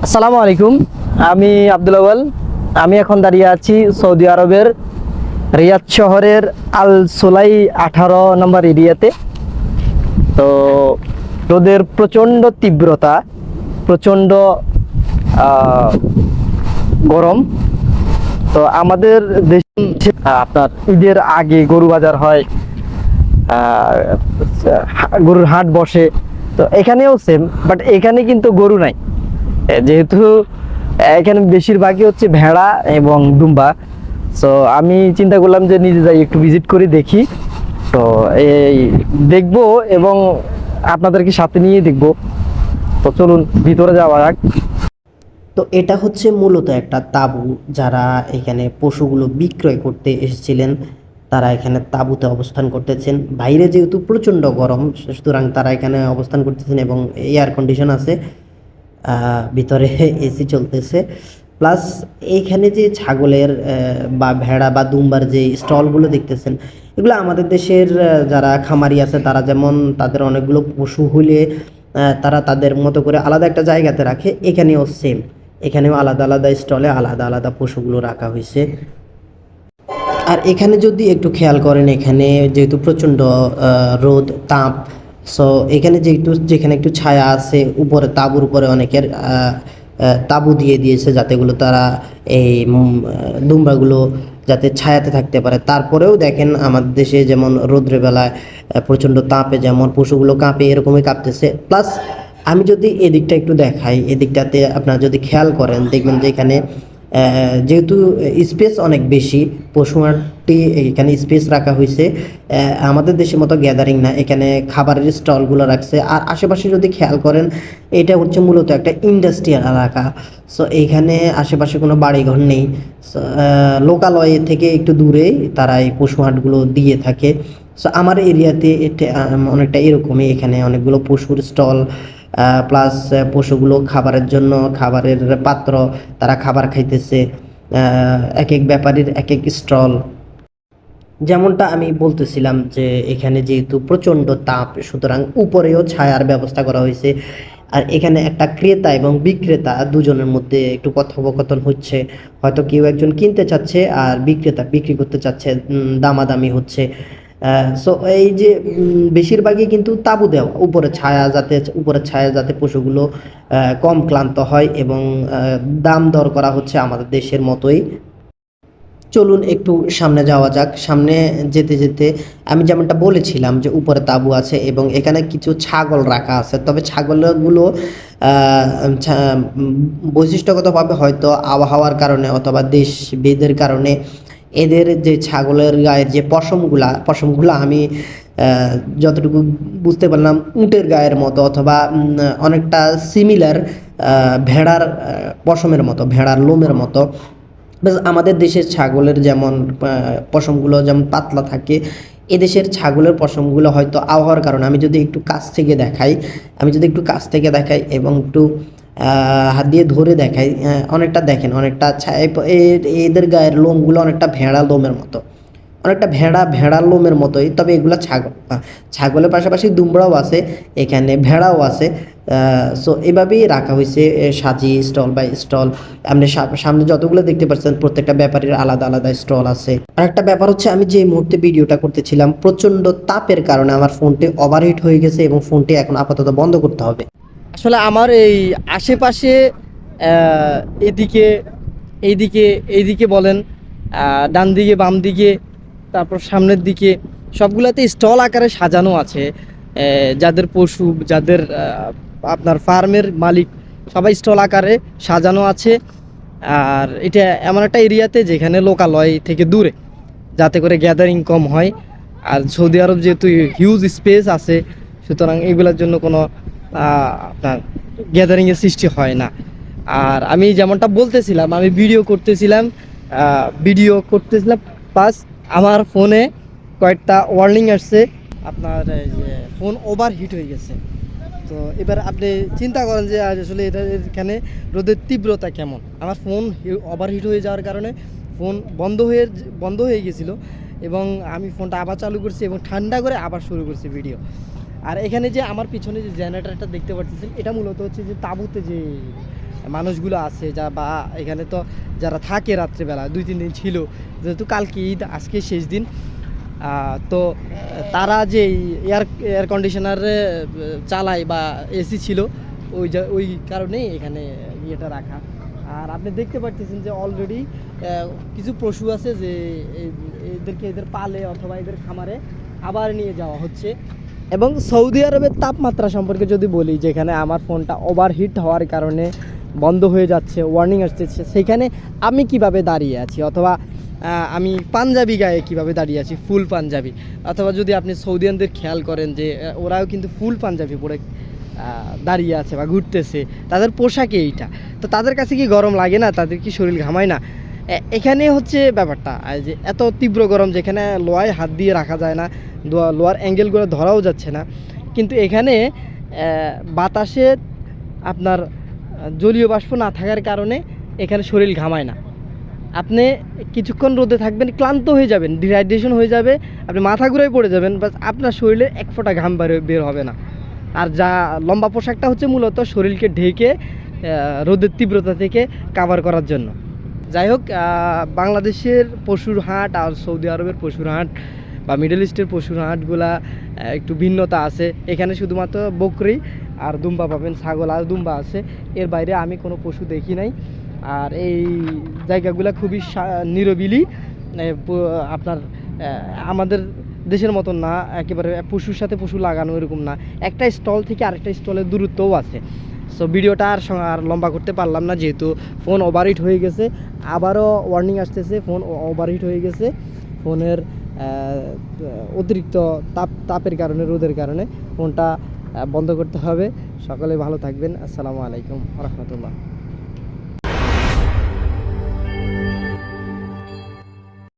আসসালামু আলাইকুম। আমি আব্দুল আউয়াল। আমি এখন দাঁড়িয়ে আছি সৌদি আরবের রিয়াদ শহরের আল সুলাই 18 নম্বর এরিয়াতে। তো রোদের প্রচণ্ড তীব্রতা, প্রচণ্ড গরম। তো আমাদের দেশে আপনার ঈদের আগে গরু বাজার হয়, গরুর হাট বসে। তো এখানেও সেম, বাট এখানে কিন্তু গরু নাই, যেহেতু এখানে বেশিরভাগই হচ্ছে ভেড়া এবং দুম্বা। সো আমি চিন্তা করলাম যে নিজে যাই একটু ভিজিট করে দেখি। তো এই দেখবো এবং আপনাদেরকে সাথে নিয়ে দেখবো। তো চলুন ভিতরে যাওয়া যাক। তো এটা হচ্ছে মূলত একটা তাঁবু। যারা এখানে পশুগুলো বিক্রয় করতে এসেছিলেন তারা এখানে তাঁবুতে অবস্থান করতেছেন। বাইরে যেহেতু প্রচণ্ড গরম, সুতরাং তারা এখানে অবস্থান করতেছেন এবং এয়ার কন্ডিশন আছে, ভিতরে এসি চলতেছে। প্লাস এইখানে যে ছাগলের বা ভেড়া বা দুম্বার যে স্টলগুলো দেখতেছেন, এগুলো আমাদের দেশের যারা খামারি আছে তারা যেমন তাদের অনেকগুলো পশু হলে তারা তাদের মতো করে আলাদা একটা জায়গাতে রাখে, এখানেও সেম। এখানেও আলাদা আলাদা স্টলে আলাদা আলাদা পশুগুলো রাখা হয়েছে। আর এখানে যদি একটু খেয়াল করেন, এখানে যেহেতু প্রচণ্ড রোদ তাপ, সো এখানে যেখানে একটু ছায়া আছে, উপরে তাঁবুর উপরে অনেকের তাঁবু দিয়ে দিয়েছে যাতেগুলো তারা এই দুম্বাগুলো যাতে ছায়াতে থাকতে পারে। তারপরেও দেখেন আমাদের দেশে যেমন রৌদ্রের বেলায় প্রচণ্ড তাপে যেমন পশুগুলো কাঁপে, এরকমই কাঁপতেছে। প্লাস আমি যদি এদিকটা একটু দেখাই, এদিকটাতে আপনারা যদি খেয়াল করেন দেখবেন যে এখানে যেহেতু স্পেস অনেক বেশি, পশুহাটটি এখানে স্পেস রাখা হয়েছে। আমাদের দেশের মতো গ্যাদারিং না, এখানে খাবারের স্টলগুলো রাখছে। আর আশেপাশে যদি খেয়াল করেন, এটা হচ্ছে মূলত একটা ইন্ডাস্ট্রিয়াল এলাকা। সো এইখানে আশেপাশে কোনো বাড়িঘর নেই। লোকালয় থেকে একটু দূরে তারা এই পশুহাটগুলো দিয়ে থাকে। সো আমার এরিয়াতে এটা অনেকটা এরকমই। এখানে অনেকগুলো পশুর স্টল, প্লাস পশুগুলো খাবারের জন্য খাবারের পাত্র, তারা খাবার খাইতেছে। এক এক ব্যাপারীর এক এক স্টল। যেমনটা আমি বলতেছিলাম যে এখানে যেহেতু প্রচণ্ড তাপ, সুতরাং উপরেও ছায়ার ব্যবস্থা করা হয়েছে। আর এখানে একটা ক্রেতা এবং বিক্রেতা দুজনের মধ্যে একটু কথোপকথন হচ্ছে। হয়তো কেউ একজন কিনতে চাচ্ছে আর বিক্রেতা বিক্রি করতে চাচ্ছে, দামাদামি হচ্ছে। সো এই যে বেশিরভাগই কিন্তু তাঁবু দেওয়া, উপরে ছায়া যাতে পশুগুলো কম ক্লান্ত হয়, এবং দাম দর করা হচ্ছে আমাদের দেশের মতোই। চলুন একটু সামনে যাওয়া যাক। সামনে যেতে যেতে আমি যেমনটা বলেছিলাম যে উপরে তাঁবু আছে এবং এখানে কিছু ছাগল রাখা আছে। তবে ছাগলগুলো বৈশিষ্ট্যগতভাবে হয়তো আবহাওয়ার কারণে অথবা দেশ ভেদের কারণে এদের যে ছাগলের গায়ের যে পশমগুলা আমি যতটুকু বুঝতে পারলাম উটের গায়ের মতো, অথবা অনেকটা সিমিলার ভেড়ার পশমের মতো, ভেড়ার লোমের মতো। বেশ আমাদের দেশের ছাগলের যেমন পশমগুলো যেমন পাতলা থাকে, এদেশের ছাগলের পশমগুলো হয়তো আবহাওয়ার কারণে, আমি যদি একটু কাছ থেকে দেখাই এবং একটু হাত দিয়ে ধরে দেখাই, অনেকটা দেখেন, অনেকটা এদের গায়ের লোমগুলো অনেকটা ভেড়ার লোমের মতোই। তবে এগুলো ছাগলের পাশাপাশি দুমড়াও আছে, এখানে ভেড়াও আছে। সো এভাবেই রাখা হয়েছে সাজিয়ে স্টল বাই স্টল। আপনি সামনে যতগুলো দেখতে পাচ্ছেন প্রত্যেকটা ব্যাপারীর আলাদা আলাদা স্টল আছে। আর একটা ব্যাপার হচ্ছে, আমি যে মুহূর্তে ভিডিওটা করতেছিলাম প্রচণ্ড তাপের কারণে আমার ফোনটি ওভারহিট হয়ে গেছে এবং ফোনটি এখন আপাতত বন্ধ করতে হবে। আসলে আমার এই আশেপাশে এদিকে এইদিকে এইদিকে বলেন, ডান দিকে বাম দিকে, তারপর সামনের দিকে সবগুলাতে স্টল আকারে সাজানো আছে। যাদের পশু, যাদের আপনার ফার্মের মালিক, সবাই স্টল আকারে সাজানো আছে। আর এটা এমন একটা এরিয়াতে যেখানে লোকালয় থেকে দূরে, যাতে করে গ্যাদারিং কম হয়। আর সৌদি আরব যেহেতু হিউজ স্পেস আছে, সুতরাং এগুলোর জন্য কোনো আপনার গ্যাদারিংয়ের সৃষ্টি হয় না। আর আমি যেমনটা বলতেছিলাম, আমি ভিডিও করতেছিলাম প্লাস আমার ফোনে কয়েকটা ওয়ার্নিং আসছে, আপনার এই যে ফোন ওভার হিট হয়ে গেছে। তো এবার আপনি চিন্তা করেন যে আসলে এখানে রোদের তীব্রতা কেমন। আমার ফোন ওভার হিট হয়ে যাওয়ার কারণে ফোন বন্ধ হয়ে গেছিলো, এবং আমি ফোনটা আবার চালু করছি এবং ঠান্ডা করে আবার শুরু করছি ভিডিও। আর এখানে যে আমার পিছনে যে জেনারেটরটা দেখতে পাচ্ছেন, এটা মূলত হচ্ছে যে তাঁবুতে যে মানুষগুলো আছে যা বা এখানে তো যারা থাকে রাত্রেবেলা 2-3 দিন ছিল, যেহেতু কালকে ঈদ আজকে শেষ দিন, তো তারা যে এয়ার কন্ডিশনারে চালায় বা এসি ছিল ওই কারণেই এখানে ইয়েটা রাখা। আর আপনি দেখতে পাচ্ছেন যে অলরেডি কিছু পশু আছে যে এদের পালে অথবা এদের খামারে আবার নিয়ে যাওয়া হচ্ছে। এবং সৌদি আরবের তাপমাত্রা সম্পর্কে যদি বলি, যেখানে আমার ফোনটা ওভারহিট হওয়ার কারণে বন্ধ হয়ে যাচ্ছে, ওয়ার্নিং আসতেছে, সেখানে আমি কিভাবে দাঁড়িয়ে আছি, অথবা আমি পাঞ্জাবি গায়ে কিভাবে দাঁড়িয়ে আছি, ফুল পাঞ্জাবি, অথবা যদি আপনি সৌদিয়ানদের খেয়াল করেন যে ওরাও কিন্তু ফুল পাঞ্জাবি পরে দাঁড়িয়ে আছে বা ঘুরতেছে, তাদের পোশাকে এইটা, তো তাদের কাছে কি গরম লাগে না? তাদের কি শরীর ঘামায় না? এখানে হচ্ছে ব্যাপারটা যে এত তীব্র গরম, যেখানে লোহায় হাত দিয়ে রাখা যায় না, লোহার অ্যাঙ্গেলগুলো ধরাও যাচ্ছে না, কিন্তু এখানে বাতাসে আপনার জলীয় বাষ্প না থাকার কারণে এখানে শরীর ঘামায় না। আপনি কিছুক্ষণ রোদে থাকবেন, ক্লান্ত হয়ে যাবেন, ডিহাইড্রেশন হয়ে যাবে, আপনি মাথা ঘুরায় পড়ে যাবেন, বাস আপনার শরীরে এক ফোঁটা ঘাম বের হবে না। আর যা লম্বা পোশাকটা হচ্ছে মূলত শরীরকে ঢেকে রোদের তীব্রতা থেকে কাভার করার জন্য। যাই হোক, বাংলাদেশের পশুর হাট আর সৌদি আরবের পশুর হাট বা মিডল ইস্টের পশুর হাটগুলা একটু ভিন্নতা আছে। এখানে শুধুমাত্র বকরি আর দুম্বা পাবেন, ছাগল আর দুম্বা আছে, এর বাইরে আমি কোনো পশু দেখি নাই। আর এই জায়গাগুলো খুবই নিরিবিলি, আপনার আমাদের দেশের মতন না, একেবারে পশুর সাথে পশু লাগানো এরকম না, একটা স্টল থেকে আরেকটা স্টলের দূরত্বও আছে। সো ভিডিওটা আর লম্বা করতে পারলাম না, যেহেতু ফোন ওভারহিট হয়ে গেছে, আবারও ওয়ার্নিং আসতেছে ফোন ওভারহিট হয়ে গেছে। ফোনের অতিরিক্ত তাপের কারণে, রোদের কারণে ফোনটা বন্ধ করতে হবে। সকলে ভালো থাকবেন। আসসালামু আলাইকুম ওয়া রাহমাতুল্লাহ।